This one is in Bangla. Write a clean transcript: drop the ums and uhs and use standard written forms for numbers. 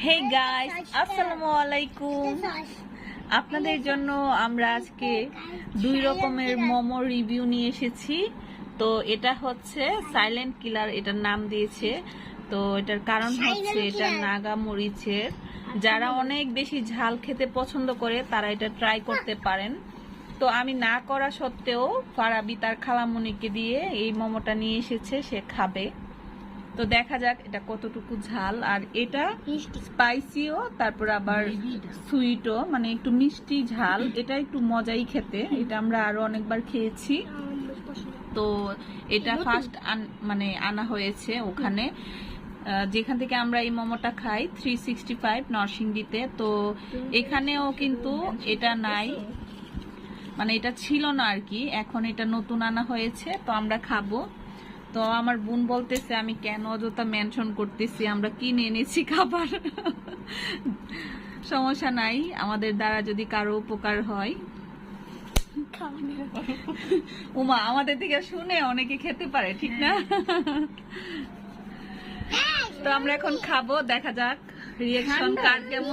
হে গাইস, আসসালামু আলাইকুম। আপনাদের জন্য আমরা আজকে দুই রকমের মোমো রিভিউ নিয়ে এসেছি। তো এটা হচ্ছে সাইলেন্ট কিলার, এটার নাম দিয়েছে। তো এটার কারণ হচ্ছে এটা নাগা মরিচের। যারা অনেক বেশি ঝাল খেতে পছন্দ করে তারা এটা ট্রাই করতে পারেন। তো আমি না করা সত্ত্বেও ফারাবি তার খালামুনিকে দিয়ে এই মোমোটা নিয়ে এসেছে, সে খাবে। তো দেখা যাক এটা কতটুকু ঝাল। আর এটা স্পাইসিও, তারপর আবার সুইটও, মানে একটু মিষ্টি ঝাল। এটা একটু মজাই খেতে, এটা আমরা আরো অনেকবার খেয়েছি। তো এটা ফার্স্ট মানে আনা হয়েছে ওখানে যেখান থেকে আমরা এই মোমোটা খাই, 365 নরসিংদীতে। তো এখানেও কিন্তু এটা নাই, মানে এটা ছিল না আর কি, এখন এটা নতুন আনা হয়েছে। তো আমরা খাবো। তো আমার বোন বলতেছে আমি কেন অযথা মেনশন করতেছি, আমরা কিনে এনেছি খাবার। সমস্যা নাই, আমাদের দ্বারা যদি কারো উপকার হয়। উমা আমাদের থেকে শুনে অনেকে খেতে পারে, ঠিক না? তো আমরা এখন খাবো, দেখা যাক রিয়াকশন কার কেমন।